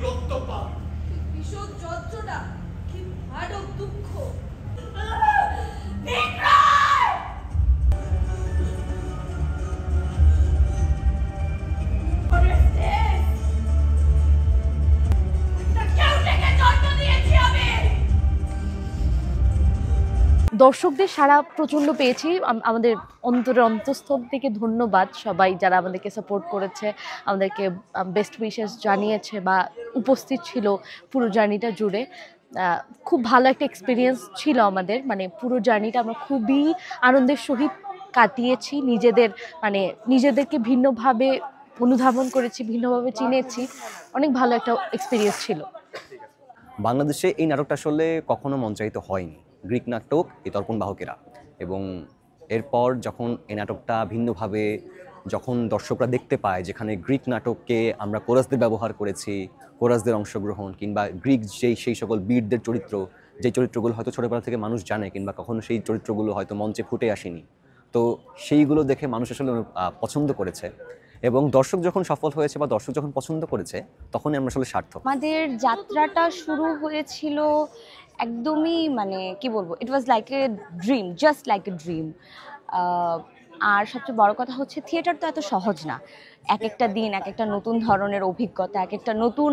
রক্তপাত, ভীষণ যন্ত্রণা, কি ভয়ানক দুঃখ। দর্শকদের সাড়া প্রচণ্ড পেয়েছি। আমাদের অন্তরের অন্তঃস্থল থেকে ধন্যবাদ সবাই যারা আমাদেরকে সাপোর্ট করেছে, আমাদেরকে বেস্ট উইশেস জানিয়েছে বা উপস্থিত ছিল পুরো জার্নিটা জুড়ে। খুব ভালো একটা এক্সপিরিয়েন্স ছিল আমাদের, মানে পুরো জার্নিটা আমরা খুবই আনন্দের সহিত কাটিয়েছি। নিজেদেরকে ভিন্নভাবে অনুধাবন করেছি, ভিন্নভাবে চিনেছি। অনেক ভালো একটা এক্সপিরিয়েন্স ছিল। বাংলাদেশে এই নাটকটা আসলে কখনো মঞ্চায়িত হয়নি, গ্রিক নাটক এই তর্পণ বাহকেরা। এবং এরপর যখন এই নাটকটা ভিন্নভাবে যখন দর্শকরা দেখতে পায়, যেখানে গ্রিক নাটককে আমরা কোরাসদের ব্যবহার করেছি, কোরাসদের অংশগ্রহণ কিংবা গ্রিক সেই সকল বীরদের চরিত্র, যে চরিত্রগুলো হয়তো ছোটোবেলা থেকে মানুষ জানে কিংবা কখনো সেই চরিত্রগুলো হয়তো মঞ্চে ফুটে আসেনি, তো সেইগুলো দেখে মানুষ আসলে পছন্দ করেছে। এবং দর্শক যখন সফল হয়েছে বা দর্শক যখন পছন্দ করেছে, তখনই আমরা আসলে সার্থক। আমাদের যাত্রাটা শুরু হয়েছিল একদমই কি বলবো, it was like a dream, just like a dream. আর সবচেয়ে বড় কথা হচ্ছে থিয়েটার তো এত সহজ না। এক একটা দিন এক একটা নতুন ধরনের অভিজ্ঞতা, এক একটা নতুন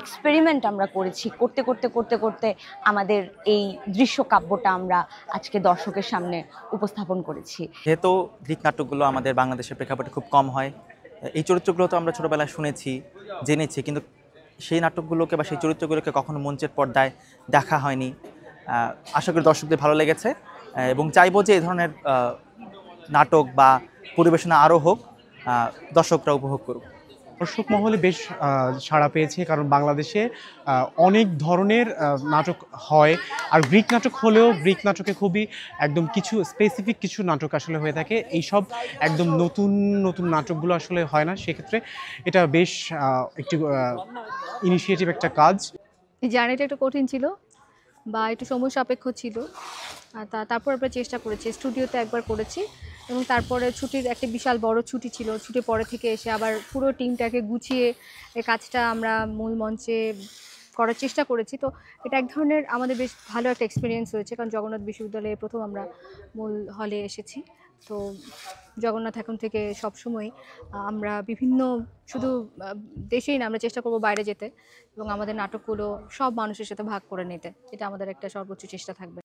এক্সপেরিমেন্ট আমরা করেছি। করতে করতে করতে করতে আমাদের এই দৃশ্যকাব্যটা আমরা আজকে দর্শকের সামনে উপস্থাপন করেছি। যেহেতু গ্রিক নাটকগুলো আমাদের বাংলাদেশের প্রেক্ষাপটে খুব কম হয়, এই চরিত্রগুলো তো আমরা ছোটোবেলায় শুনেছি, জেনেছি, কিন্তু সেই নাটকগুলোকে বা সেই চরিত্রগুলোকে কখনো মঞ্চের পর্দায় দেখা হয়নি। আশা করি দর্শকদের ভালো লেগেছে এবং চাইবো যে এই ধরনের নাটক বা পরিবেশনা আরও হোক, দর্শকরা উপভোগ করুক। দর্শক মহলে বেশ সাড়া পেয়েছে, কারণ বাংলাদেশে অনেক ধরনের নাটক হয়। আর গ্রিক নাটক হলেও গ্রিক নাটকে খুবই একদম কিছু স্পেসিফিক কিছু নাটক আসলে হয়ে থাকে। এইসব একদম নতুন নতুন নাটকগুলো আসলে হয় না। সেক্ষেত্রে এটা বেশ একটি ইনিশিয়েটিভ একটা কাজ। এই জার্নিটা একটু কঠিন ছিল বা একটু সময় সাপেক্ষ ছিল। তারপর আমরা চেষ্টা করেছি, স্টুডিওতে একবার করেছি এবং তারপরে ছুটির একটা বিশাল বড় ছুটি ছিল, ছুটি পরে থেকে এসে আবার পুরো টিমটাকে গুছিয়ে এই কাজটা আমরা মূল মঞ্চে করার চেষ্টা করেছি। তো এটা এক ধরনের আমাদের বেশ ভালো একটা এক্সপিরিয়েন্স হয়েছে, কারণ জগন্নাথ বিশ্ববিদ্যালয়ে প্রথম আমরা মূল হলে এসেছি। তো জগন্নাথ এখন থেকে সবসময় আমরা বিভিন্ন শুধু দেশেই না, আমরা চেষ্টা করব বাইরে যেতে এবং আমাদের নাটকগুলো সব মানুষের সাথে ভাগ করে নিতে। এটা আমাদের একটা সর্বোচ্চ চেষ্টা থাকবে।